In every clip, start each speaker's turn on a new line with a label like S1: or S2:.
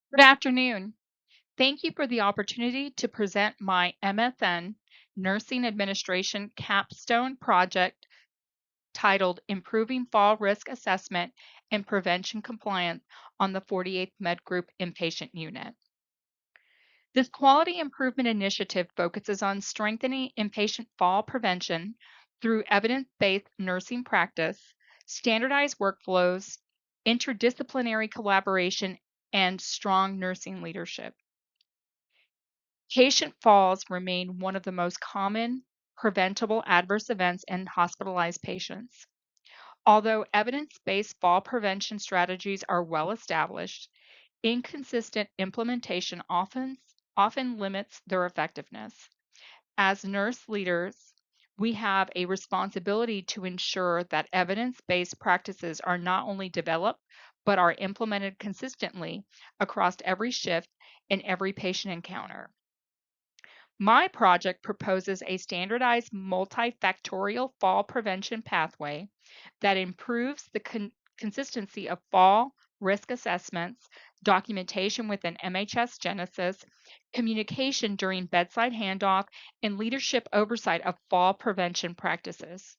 S1: Good afternoon. Thank you for the opportunity to present my MSN Nursing Administration Capstone project titled Improving Fall Risk Assessment and Prevention Compliance on the 48th Med Group Inpatient Unit. This quality improvement initiative focuses on strengthening inpatient fall prevention through evidence-based nursing practice, standardized workflows, interdisciplinary collaboration, and strong nursing leadership. Patient falls remain one of the most common preventable adverse events in hospitalized patients. Although evidence based fall prevention strategies are well established, inconsistent implementation often limits their effectiveness. As nurse leaders, we have a responsibility to ensure that evidence based practices are not only developed, but are implemented consistently across every shift and every patient encounter. My project proposes a standardized multifactorial fall prevention pathway that improves the consistency of fall risk assessments, documentation within MHS Genesis, communication during bedside handoff, and leadership oversight of fall prevention practices.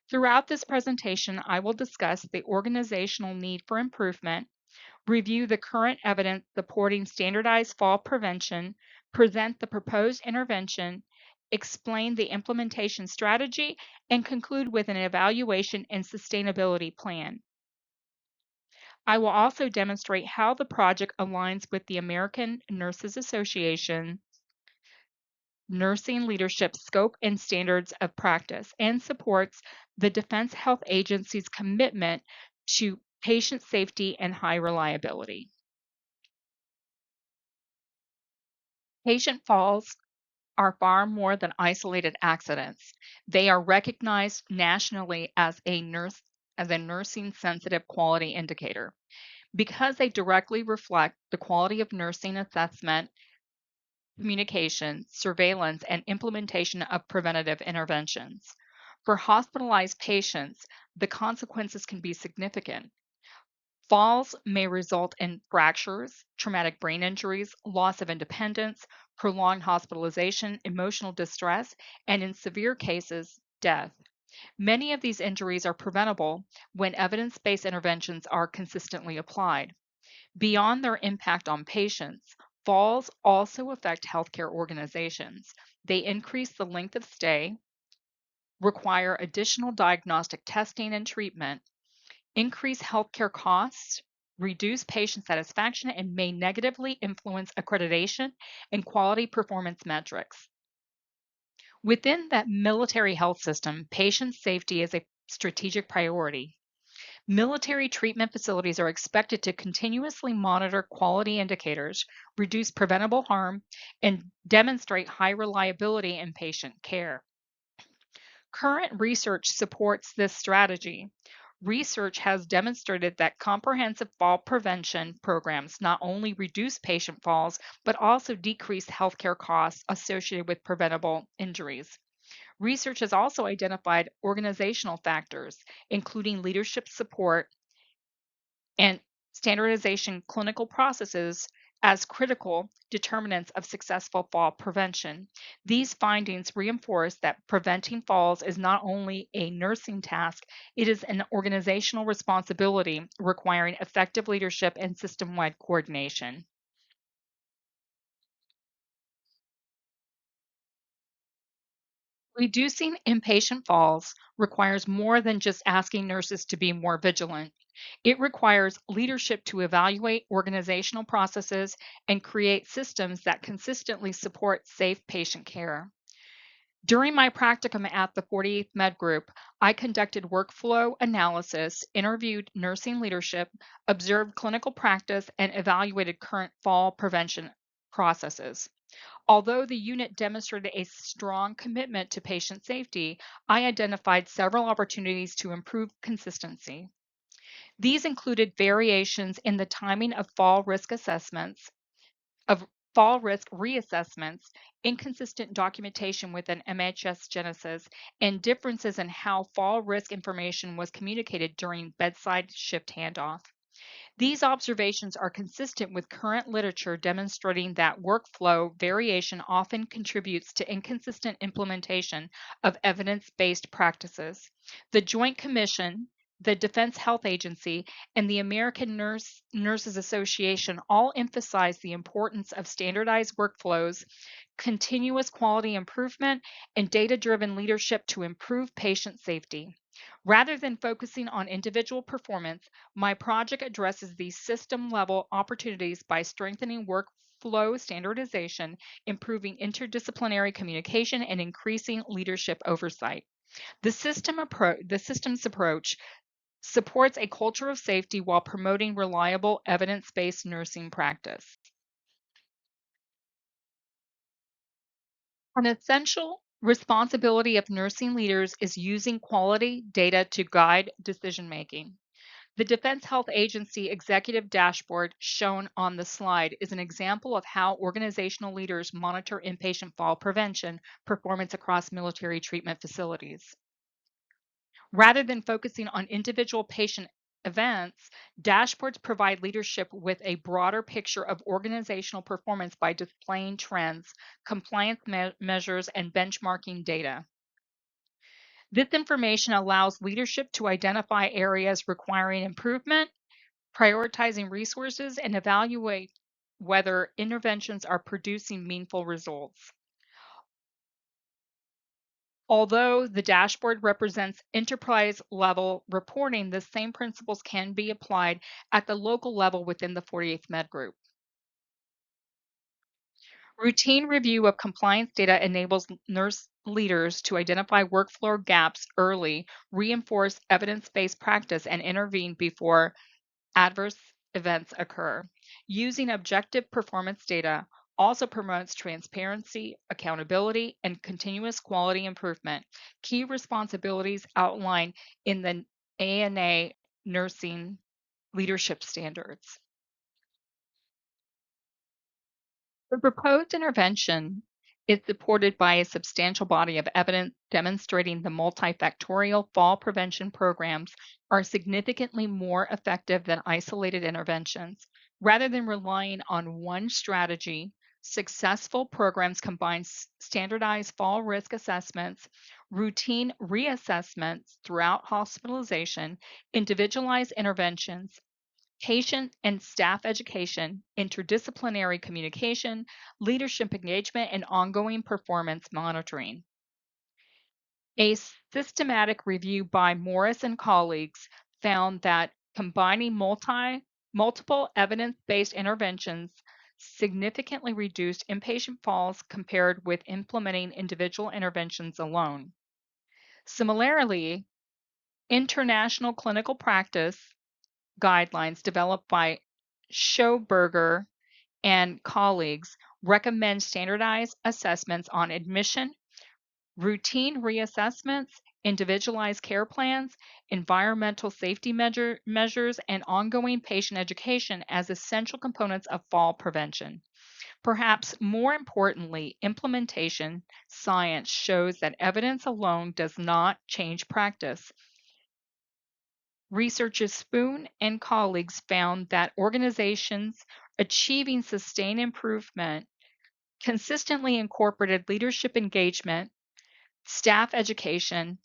S1: Throughout this presentation, I will discuss the organizational need for improvement, review the current evidence supporting standardized fall prevention, present the proposed intervention, explain the implementation strategy, and conclude with an evaluation and sustainability plan. I will also demonstrate how the project aligns with the American Nurses Association nursing leadership scope and standards of practice and supports the Defense Health Agency's commitment to patient safety and high reliability. Patient falls are far more than isolated accidents. They are recognized nationally as a nursing sensitive quality indicator because they directly reflect the quality of nursing assessment, communication, surveillance, and implementation of preventative interventions. For hospitalized patients, the consequences can be significant. Falls may result in fractures, traumatic brain injuries, loss of independence, prolonged hospitalization, emotional distress, and in severe cases, death. Many of these injuries are preventable when evidence based interventions are consistently applied. Beyond their impact on patients, falls also affect healthcare organizations. They increase the length of stay, require additional diagnostic testing and treatment, increase healthcare costs, reduce patient satisfaction, and may negatively influence accreditation and quality performance metrics. Within that military health system, patient safety is a strategic priority. Military treatment facilities are expected to continuously monitor quality indicators, reduce preventable harm, and demonstrate high reliability in patient care. Current research supports this strategy. Research has demonstrated that comprehensive fall prevention programs not only reduce patient falls, but also decrease healthcare costs associated with preventable injuries. Research has also identified organizational factors, including leadership support and standardization clinical processes as critical determinants of successful fall prevention. These findings reinforce that preventing falls is not only a nursing task, it is an organizational responsibility requiring effective leadership and system wide coordination. Reducing inpatient falls requires more than just asking nurses to be more vigilant. It requires leadership to evaluate organizational processes and create systems that consistently support safe patient care. During my practicum at the 48th Med Group, I conducted workflow analysis, interviewed nursing leadership, observed clinical practice, and evaluated current fall prevention processes. Although the unit demonstrated a strong commitment to patient safety, I identified several opportunities to improve consistency. These included variations in the timing of fall risk assessments, of fall risk reassessments, inconsistent documentation within MHS Genesis, and differences in how fall risk information was communicated during bedside shift handoff. These observations are consistent with current literature demonstrating that workflow variation often contributes to inconsistent implementation of evidence based practices. The Joint Commission, the Defense Health Agency, and the American Nurses Association all emphasize the importance of standardized workflows, continuous quality improvement, and data driven leadership to improve patient safety. Rather than focusing on individual performance, my project addresses these system level opportunities by strengthening workflow standardization, improving interdisciplinary communication, and increasing leadership oversight. The systems approach supports a culture of safety while promoting reliable evidence-based nursing practice. An essential responsibility of nursing leaders is using quality data to guide decision making. The Defense Health Agency executive dashboard shown on the slide is an example of how organizational leaders monitor inpatient fall prevention performance across military treatment facilities. Rather than focusing on individual patient events, dashboards provide leadership with a broader picture of organizational performance by displaying trends, compliance measures, and benchmarking data. This information allows leadership to identify areas requiring improvement, prioritizing resources, and evaluate whether interventions are producing meaningful results. Although the dashboard represents enterprise level reporting, the same principles can be applied at the local level within the 48th Med Group. Routine review of compliance data enables nurse leaders to identify workflow gaps early, reinforce evidence based practice, and intervene before adverse events occur. Using objective performance data also promotes transparency, accountability, and continuous quality improvement, key responsibilities outlined in the ANA nursing leadership standards. The proposed intervention is supported by a substantial body of evidence demonstrating the multifactorial fall prevention programs are significantly more effective than isolated interventions. Rather than relying on one strategy, successful programs combine standardized fall risk assessments, routine reassessments throughout hospitalization, individualized interventions, patient and staff education, interdisciplinary communication, leadership engagement, and ongoing performance monitoring. A systematic review by Morris and colleagues found that combining multiple evidence-based interventions significantly reduced inpatient falls compared with implementing individual interventions alone. Similarly, international clinical practice guidelines developed by Schoberger and colleagues recommend standardized assessments on admission, routine reassessments, individualized care plans, environmental safety measures, and ongoing patient education as essential components of fall prevention. Perhaps more importantly, implementation science shows that evidence alone does not change practice. Researchers Spoon and colleagues found that organizations achieving sustained improvement consistently incorporated leadership engagement, staff education,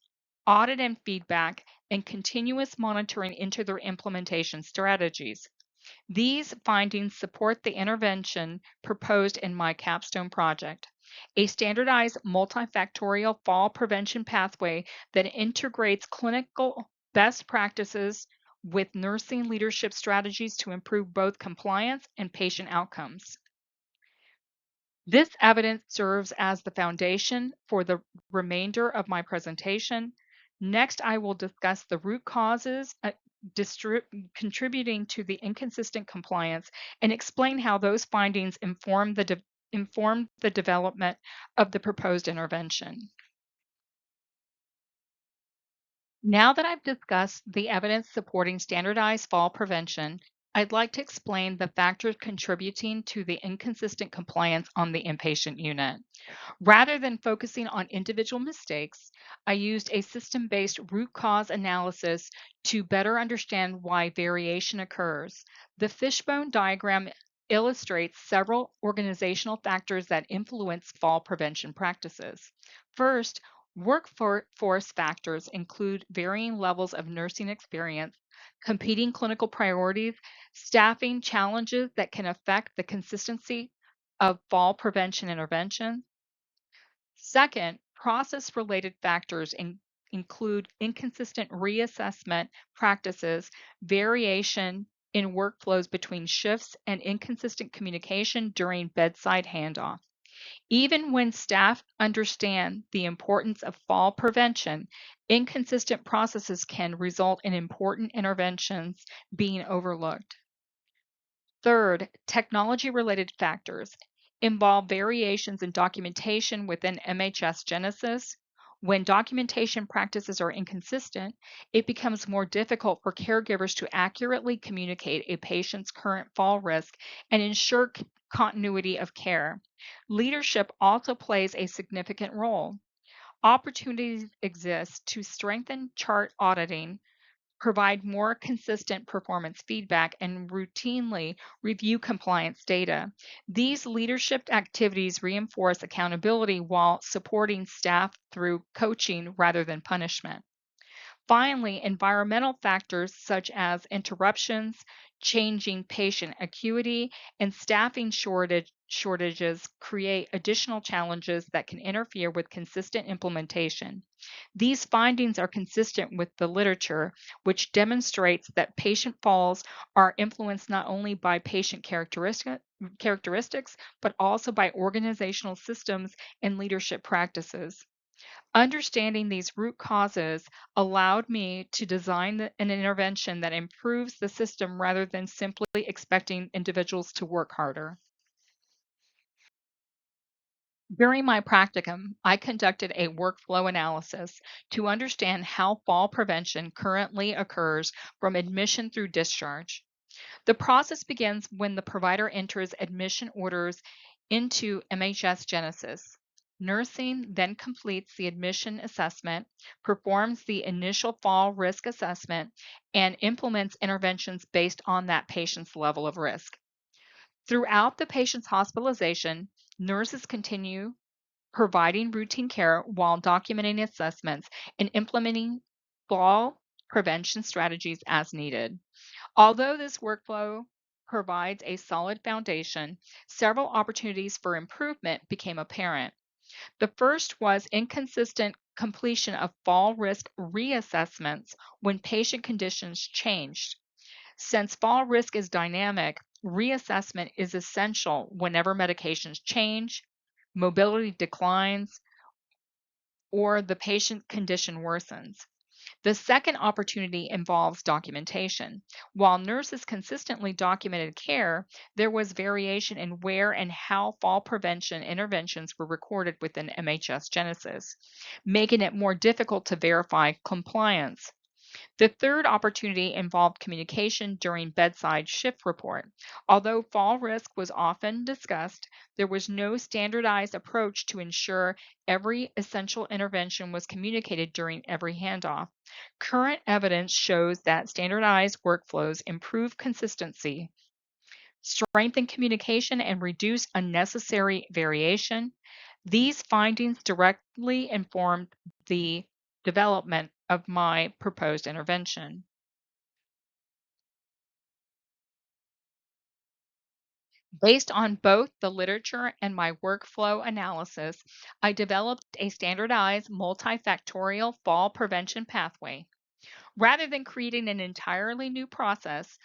S1: audit and feedback, and continuous monitoring into their implementation strategies. These findings support the intervention proposed in my Capstone project, a standardized multifactorial fall prevention pathway that integrates clinical best practices with nursing leadership strategies to improve both compliance and patient outcomes. This evidence serves as the foundation for the remainder of my presentation. Next, I will discuss the root causes contributing to the inconsistent compliance and explain how those findings inform the development of the proposed intervention. Now that I've discussed the evidence supporting standardized fall prevention, I'd like to explain the factors contributing to the inconsistent compliance on the inpatient unit. Rather than focusing on individual mistakes, I used a system based root cause analysis to better understand why variation occurs. The fishbone diagram illustrates several organizational factors that influence fall prevention practices. First, workforce factors include varying levels of nursing experience, competing clinical priorities, staffing challenges that can affect the consistency of fall prevention interventions. Second, process related factors include inconsistent reassessment practices, variation in workflows between shifts, and inconsistent communication during bedside handoff. Even when staff understand the importance of fall prevention, inconsistent processes can result in important interventions being overlooked. Third, technology related factors involve variations in documentation within MHS Genesis. When documentation practices are inconsistent, it becomes more difficult for caregivers to accurately communicate a patient's current fall risk and ensure continuity of care. Leadership also plays a significant role. Opportunities exist to strengthen chart auditing, provide more consistent performance feedback, and routinely review compliance data. These leadership activities reinforce accountability while supporting staff through coaching rather than punishment. Finally, environmental factors such as interruptions, changing patient acuity, and staffing shortages create additional challenges that can interfere with consistent implementation. These findings are consistent with the literature, which demonstrates that patient falls are influenced not only by patient characteristics, but also by organizational systems and leadership practices. Understanding these root causes allowed me to design an intervention that improves the system rather than simply expecting individuals to work harder. During my practicum, I conducted a workflow analysis to understand how fall prevention currently occurs from admission through discharge. The process begins when the provider enters admission orders into MHS Genesis. Nursing then completes the admission assessment, performs the initial fall risk assessment, and implements interventions based on that patient's level of risk. Throughout the patient's hospitalization, nurses continue providing routine care while documenting assessments and implementing fall prevention strategies as needed. Although this workflow provides a solid foundation, several opportunities for improvement became apparent. The first was inconsistent completion of fall risk reassessments when patient conditions changed. Since fall risk is dynamic, reassessment is essential whenever medications change, mobility declines, or the patient condition worsens. The second opportunity involves documentation. While nurses consistently documented care, there was variation in where and how fall prevention interventions were recorded within MHS Genesis, making it more difficult to verify compliance. The third opportunity involved communication during bedside shift report. Although fall risk was often discussed, there was no standardized approach to ensure every essential intervention was communicated during every handoff. Current evidence shows that standardized workflows improve consistency, strengthen communication, and reduce unnecessary variation. These findings directly informed the development of my proposed intervention. Based on both the literature and my workflow analysis, I developed a standardized multifactorial fall prevention pathway. Rather than creating an entirely new process,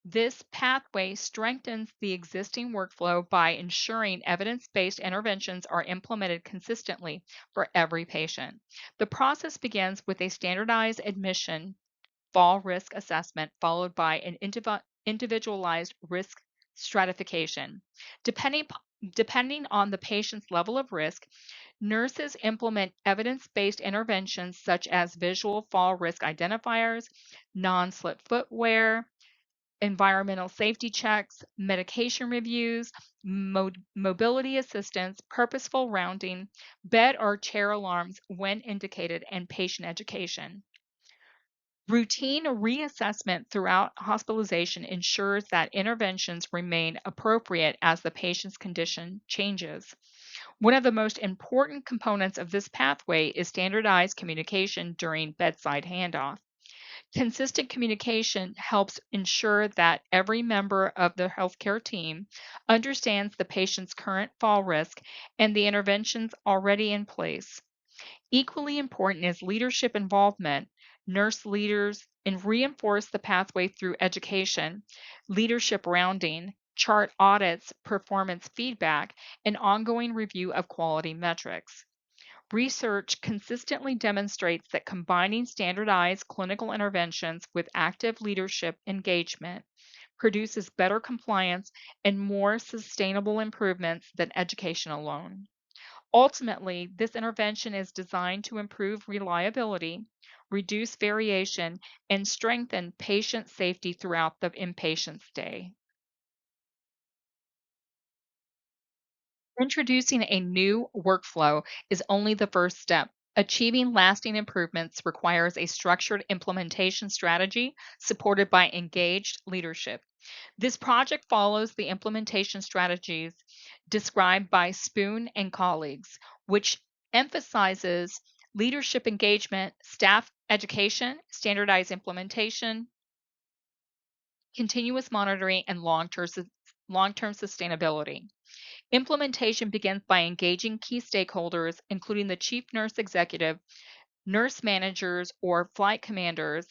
S1: this pathway strengthens the existing workflow by ensuring evidence based interventions are implemented consistently for every patient. The process begins with a standardized admission fall risk assessment, followed by an individualized risk stratification. Depending, depending on the patient's level of risk, nurses implement evidence based interventions such as visual fall risk identifiers, non slip footwear, environmental safety checks, medication reviews, mobility assistance, purposeful rounding, bed or chair alarms when indicated, and patient education. Routine reassessment throughout hospitalization ensures that interventions remain appropriate as the patient's condition changes. One of the most important components of this pathway is standardized communication during bedside handoff. Consistent communication helps ensure that every member of the healthcare team understands the patient's current fall risk and the interventions already in place. Equally important is leadership involvement. Nurse leaders and reinforce the pathway through education, leadership rounding, chart audits, performance feedback, and ongoing review of quality metrics. Research consistently demonstrates that combining standardized clinical interventions with active leadership engagement produces better compliance and more sustainable improvements than education alone. Ultimately, this intervention is designed to improve reliability, reduce variation, and strengthen patient safety throughout the inpatient stay. Introducing a new workflow is only the first step. Achieving lasting improvements requires a structured implementation strategy supported by engaged leadership. This project follows the implementation strategies described by Spoon and colleagues, which emphasizes leadership engagement, staff education, standardized implementation, continuous monitoring, and long-term sustainability. Implementation begins by engaging key stakeholders, including the chief nurse executive, nurse managers or flight commanders,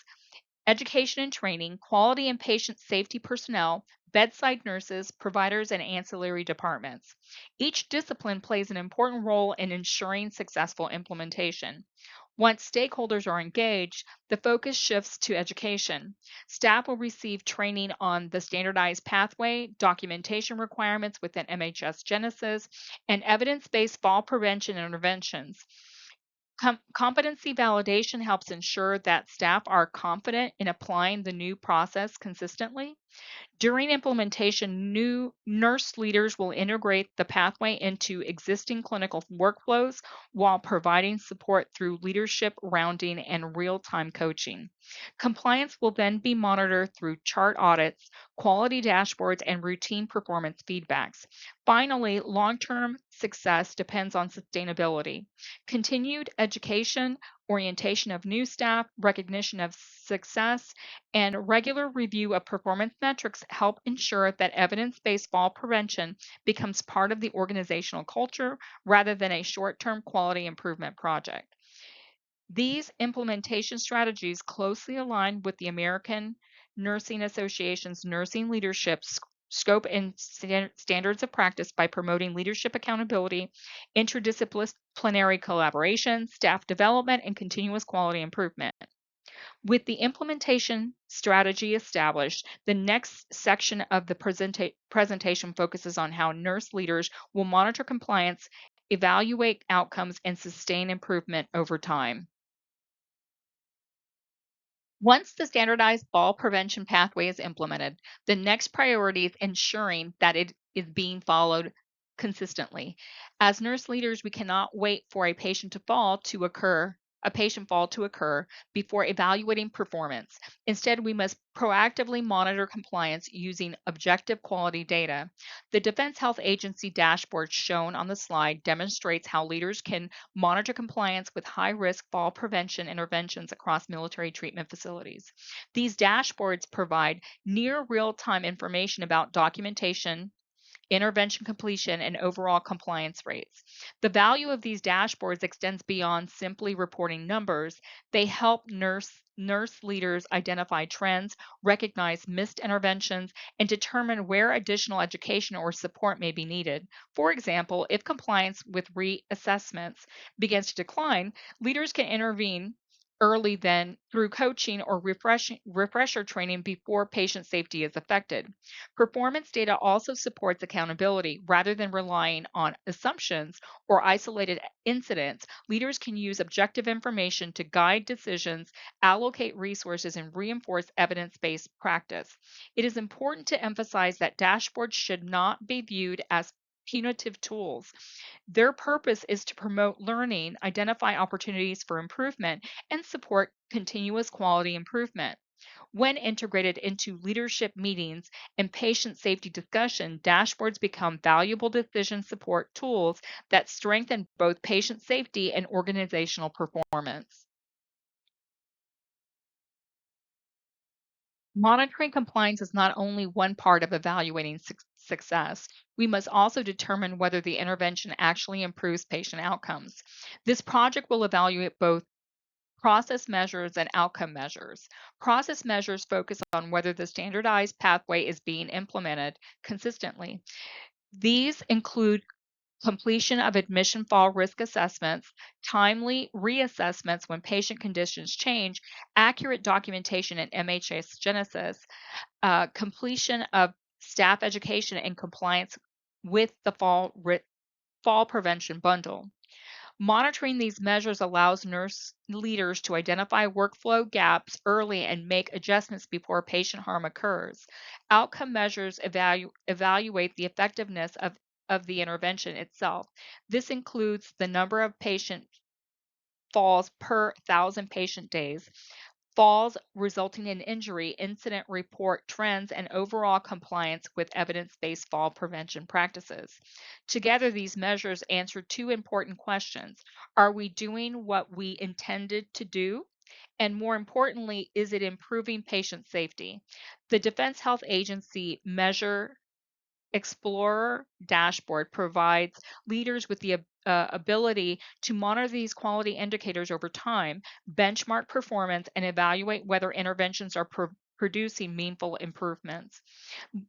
S1: education and training, quality and patient safety personnel, bedside nurses, providers, and ancillary departments. Each discipline plays an important role in ensuring successful implementation. Once stakeholders are engaged, the focus shifts to education. Staff will receive training on the standardized pathway, documentation requirements within MHS Genesis, and evidence based fall prevention interventions. Competency validation helps ensure that staff are confident in applying the new process consistently. During implementation, new nurse leaders will integrate the pathway into existing clinical workflows while providing support through leadership rounding and real time coaching. Compliance will then be monitored through chart audits, quality dashboards, and routine performance feedbacks. Finally, long term success depends on sustainability. Continued education, orientation of new staff, recognition of success, and regular review of performance metrics help ensure that evidence based fall prevention becomes part of the organizational culture rather than a short term quality improvement project. These implementation strategies closely align with the American Nursing Association's nursing leadership scope and standards of practice by promoting leadership accountability, interdisciplinary collaboration, staff development, and continuous quality improvement. With the implementation strategy established, the next section of the presentation focuses on how nurse leaders will monitor compliance, evaluate outcomes, and sustain improvement over time. Once the standardized fall prevention pathway is implemented, the next priority is ensuring that it is being followed consistently. As nurse leaders, we cannot wait for a patient fall to occur before evaluating performance. Instead, we must proactively monitor compliance using objective quality data. The Defense Health Agency dashboard shown on the slide demonstrates how leaders can monitor compliance with high risk fall prevention interventions across military treatment facilities. These dashboards provide near real time information about documentation, intervention completion, and overall compliance rates. The value of these dashboards extends beyond simply reporting numbers. They help nurse leaders identify trends, recognize missed interventions, and determine where additional education or support may be needed. For example, if compliance with reassessments begins to decline, leaders can intervene early than through coaching or refresher training before patient safety is affected. Performance data also supports accountability rather than relying on assumptions or isolated incidents. Leaders can use objective information to guide decisions, allocate resources, and reinforce evidence based practice. It is important to emphasize that dashboards should not be viewed as punitive tools. Their purpose is to promote learning, identify opportunities for improvement, and support continuous quality improvement. When integrated into leadership meetings and patient safety discussion, dashboards become valuable decision support tools that strengthen both patient safety and organizational performance. Monitoring compliance is not only one part of evaluating success. We must also determine whether the intervention actually improves patient outcomes. This project will evaluate both process measures and outcome measures. Process measures focus on whether the standardized pathway is being implemented consistently. These include completion of admission fall risk assessments, timely reassessments when patient conditions change, accurate documentation in MHS Genesis, completion of staff education and compliance with the fall prevention bundle. Monitoring these measures allows nurse leaders to identify workflow gaps early and make adjustments before patient harm occurs. Outcome measures evaluate the effectiveness of the intervention itself. This includes the number of patient falls per 1,000 patient days, falls resulting in injury, incident report trends, and overall compliance with evidence based fall prevention practices. Together, these measures answer two important questions. Are we doing what we intended to do? And more importantly, is it improving patient safety? The Defense Health Agency Measure Explorer dashboard provides leaders with the ability to monitor these quality indicators over time, benchmark performance, and evaluate whether interventions are producing meaningful improvements.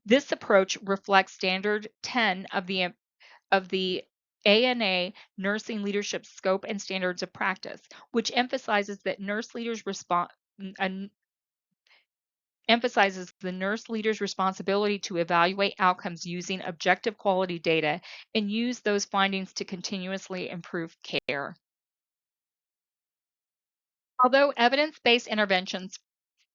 S1: This approach reflects Standard 10 of the ANA Nursing Leadership Scope and Standards of Practice, which emphasizes the nurse leader's responsibility to evaluate outcomes using objective quality data and use those findings to continuously improve care. Although evidence based interventions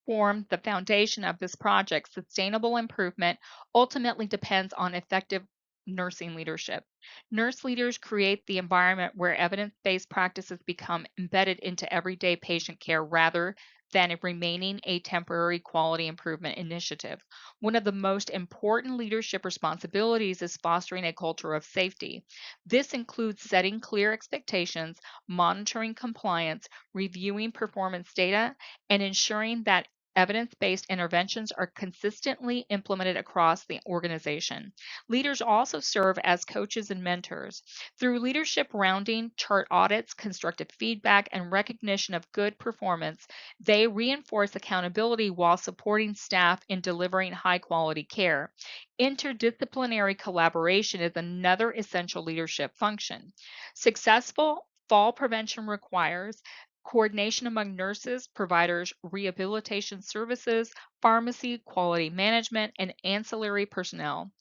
S1: form the foundation of this project, sustainable improvement ultimately depends on effective nursing leadership. Nurse leaders create the environment where evidence based practices become embedded into everyday patient care rather than it remaining a temporary quality improvement initiative. One of the most important leadership responsibilities is fostering a culture of safety. This includes setting clear expectations, monitoring compliance, reviewing performance data, and ensuring that evidence based interventions are consistently implemented across the organization. Leaders also serve as coaches and mentors. Through leadership rounding, chart audits, constructive feedback, and recognition of good performance, they reinforce accountability while supporting staff in delivering high quality care. Interdisciplinary collaboration is another essential leadership function. Successful fall prevention requires coordination among nurses, providers, rehabilitation services, pharmacy, quality management, and ancillary personnel.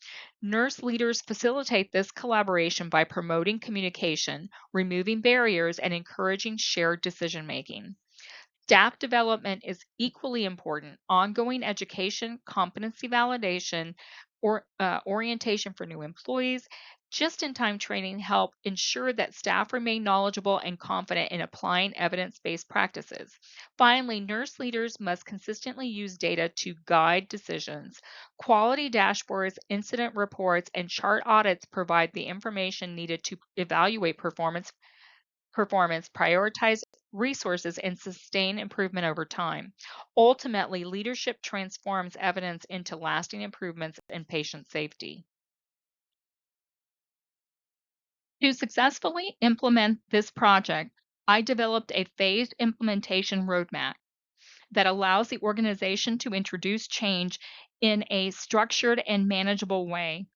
S1: Nurse leaders facilitate this collaboration by promoting communication, removing barriers, and encouraging shared decision making. Staff development is equally important. Ongoing education, competency validation, or orientation for new employees, just in time training help ensure that staff remain knowledgeable and confident in applying evidence based practices. Finally, nurse leaders must consistently use data to guide decisions. Quality dashboards, incident reports, and chart audits provide the information needed to evaluate performance, prioritize resources, and sustain improvement over time. Ultimately, leadership transforms evidence into lasting improvements in patient safety. To successfully implement this project, I developed a phased implementation roadmap that allows the organization to introduce change in a structured and manageable way.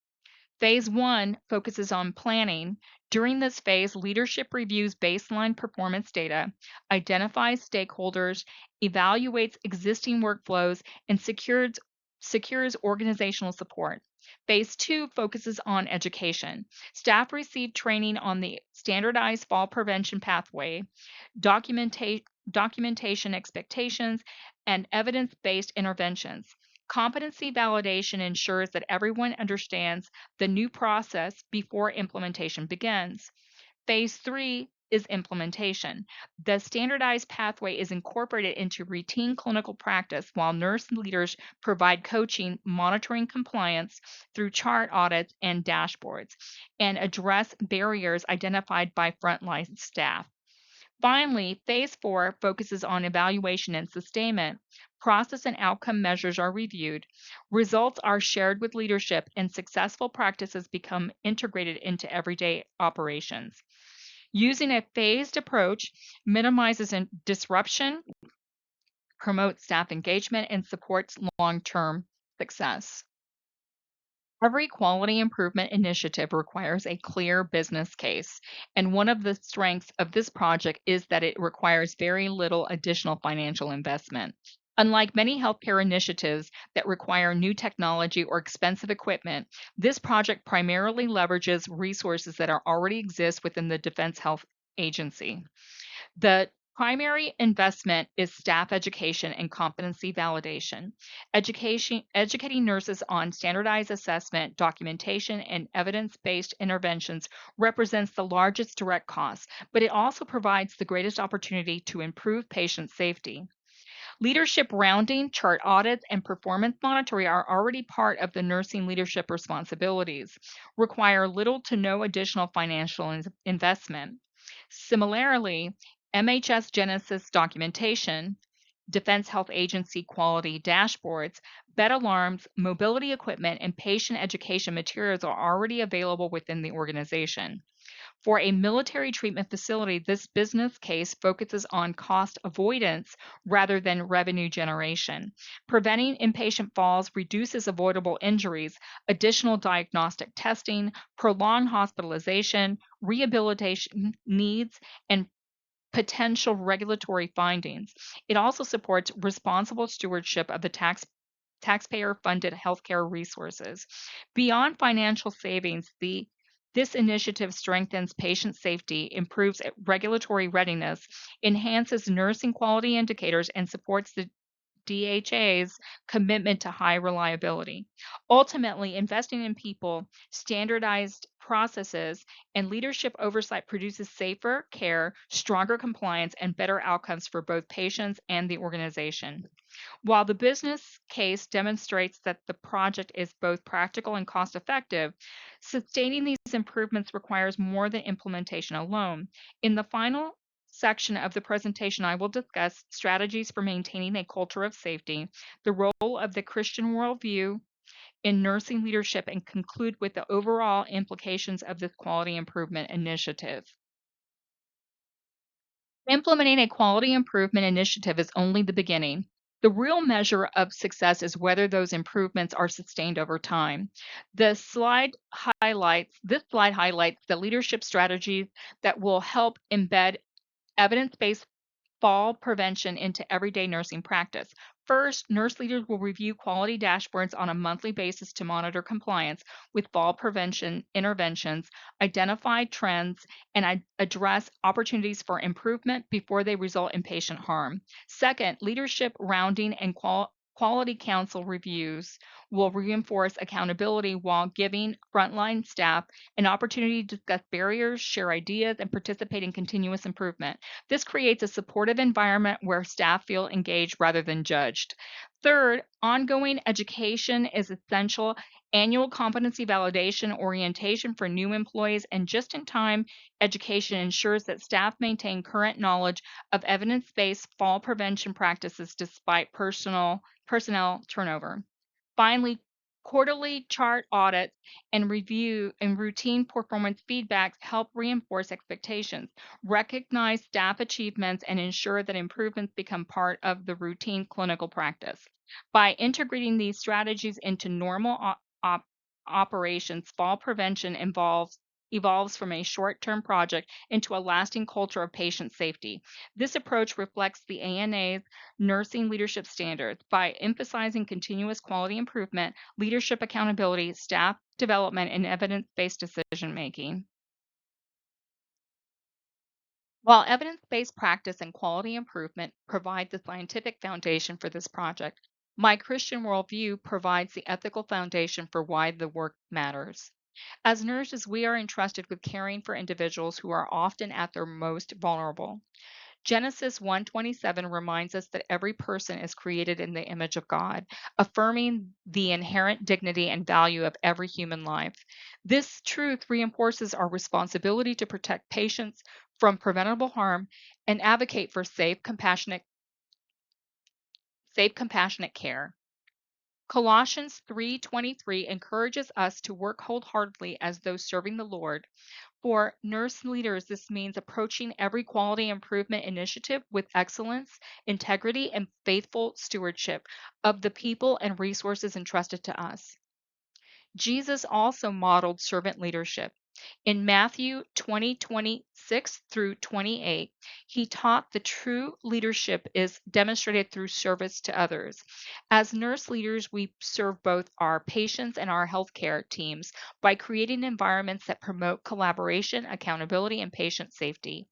S1: Phase one focuses on planning. During this phase, leadership reviews baseline performance data, identifies stakeholders, evaluates existing workflows, and secures organizational support. Phase two focuses on education. Staff receive training on the standardized fall prevention pathway, documentation expectations, and evidence based interventions. Competency validation ensures that everyone understands the new process before implementation begins. Phase three is implementation. The standardized pathway is incorporated into routine clinical practice while nurse leaders provide coaching, monitoring compliance through chart audits and dashboards, and address barriers identified by frontline staff. Finally, phase four focuses on evaluation and sustainment. Process and outcome measures are reviewed, results are shared with leadership, and successful practices become integrated into everyday operations. Using a phased approach minimizes disruption, promotes staff engagement, and supports long term success. Every quality improvement initiative requires a clear business case, and one of the strengths of this project is that it requires very little additional financial investment. Unlike many healthcare initiatives that require new technology or expensive equipment, this project primarily leverages resources that are already exist within the Defense Health Agency. The primary investment is staff education and competency validation. Educating nurses on standardized assessment, documentation, and evidence-based interventions represents the largest direct cost, but it also provides the greatest opportunity to improve patient safety. Leadership rounding, chart audits, and performance monitoring are already part of the nursing leadership responsibilities, require little to no additional financial investment. Similarly, MHS Genesis documentation, Defense Health Agency quality dashboards, bed alarms, mobility equipment, and patient education materials are already available within the organization. For a military treatment facility, this business case focuses on cost avoidance rather than revenue generation. Preventing inpatient falls reduces avoidable injuries, additional diagnostic testing, prolonged hospitalization, rehabilitation needs, and potential regulatory findings. It also supports responsible stewardship of the taxpayer funded healthcare resources. Beyond financial savings, this initiative strengthens patient safety, improves regulatory readiness, enhances nursing quality indicators, and supports the DHA's commitment to high reliability. Ultimately, investing in people, standardized processes, and leadership oversight produces safer care, stronger compliance, and better outcomes for both patients and the organization. While the business case demonstrates that the project is both practical and cost effective, sustaining these improvements requires more than implementation alone. In the final section of the presentation, I will discuss strategies for maintaining a culture of safety, the role of the Christian worldview in nursing leadership, and conclude with the overall implications of this quality improvement initiative. Implementing a quality improvement initiative is only the beginning. The real measure of success is whether those improvements are sustained over time. This slide highlights the leadership strategies that will help embed evidence-based fall prevention into everyday nursing practice. First, nurse leaders will review quality dashboards on a monthly basis to monitor compliance with fall prevention interventions, identify trends, and address opportunities for improvement before they result in patient harm. Second, leadership rounding and quality council reviews will reinforce accountability while giving frontline staff an opportunity to discuss barriers, share ideas, and participate in continuous improvement. This creates a supportive environment where staff feel engaged rather than judged. Third, ongoing education is essential. Annual competency validation, orientation for new employees, and just in time education ensures that staff maintain current knowledge of evidence based fall prevention practices despite personnel turnover. Finally, quarterly chart audits and review and routine performance feedbacks help reinforce expectations, recognize staff achievements, and ensure that improvements become part of the routine clinical practice. By integrating these strategies into normal operations, fall prevention evolves from a short-term project into a lasting culture of patient safety. This approach reflects the ANA's nursing leadership standards by emphasizing continuous quality improvement, leadership accountability, staff development, and evidence-based decision making. While evidence based practice and quality improvement provide the scientific foundation for this project, my Christian worldview provides the ethical foundation for why the work matters. As nurses, we are entrusted with caring for individuals who are often at their most vulnerable. Genesis 1:27 reminds us that every person is created in the image of God, affirming the inherent dignity and value of every human life. This truth reinforces our responsibility to protect patients from preventable harm and advocate for safe compassionate care. Colossians 3:23 encourages us to work wholeheartedly as those serving the Lord. For nurse leaders, this means approaching every quality improvement initiative with excellence, integrity, and faithful stewardship of the people and resources entrusted to us. Jesus also modeled servant leadership. In Matthew 20:26 through 28, he taught the true leadership is demonstrated through service to others. As nurse leaders, we serve both our patients and our healthcare teams by creating environments that promote collaboration, accountability, and patient safety.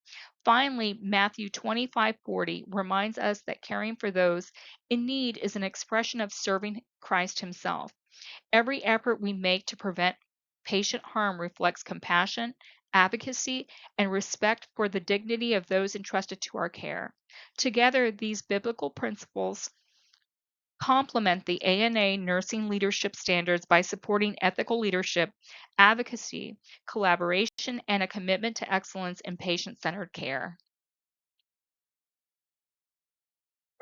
S1: Finally, Matthew 25:40 reminds us that caring for those in need is an expression of serving Christ himself. Every effort we make to prevent patient harm reflects compassion, advocacy, and respect for the dignity of those entrusted to our care. Together, these biblical principles complement the ANA nursing leadership standards by supporting ethical leadership, advocacy, collaboration, and a commitment to excellence in patient centered care.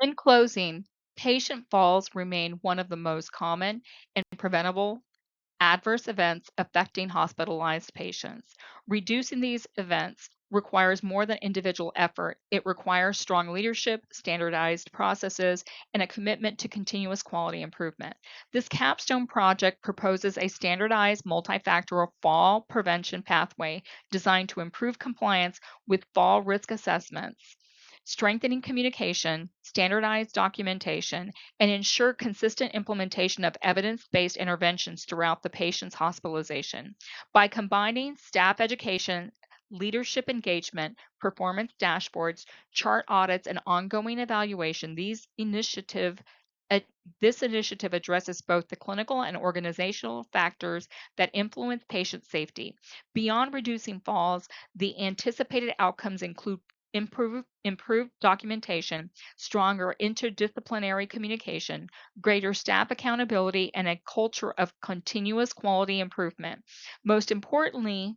S1: In closing, patient falls remain one of the most common and preventable adverse events affecting hospitalized patients. Reducing these events requires more than individual effort. It requires strong leadership, standardized processes, and a commitment to continuous quality improvement. This capstone project proposes a standardized multifactorial fall prevention pathway designed to improve compliance with fall risk assessments, strengthening communication, standardized documentation, and ensure consistent implementation of evidence based interventions throughout the patient's hospitalization. By combining staff education, leadership engagement, performance dashboards, chart audits, and ongoing evaluation, uh, this initiative addresses both the clinical and organizational factors that influence patient safety. Beyond reducing falls, the anticipated outcomes include improved documentation, stronger interdisciplinary communication, greater staff accountability, and a culture of continuous quality improvement. Most importantly,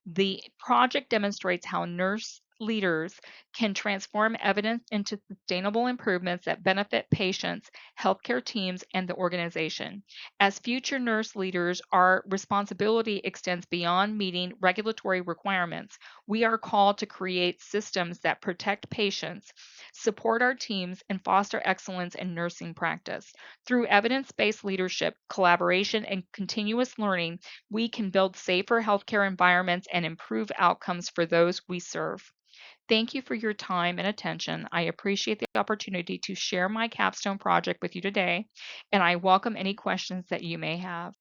S1: the project demonstrates how nurse leaders can transform evidence into sustainable improvements that benefit patients, healthcare teams, and the organization. As future nurse leaders, our responsibility extends beyond meeting regulatory requirements. We are called to create systems that protect patients, support our teams, and foster excellence in nursing practice. Through evidence based leadership, collaboration, and continuous learning, we can build safer healthcare environments and improve outcomes for those we serve. Thank you for your time and attention. I appreciate the opportunity to share my capstone project with you today, and I welcome any questions that you may have.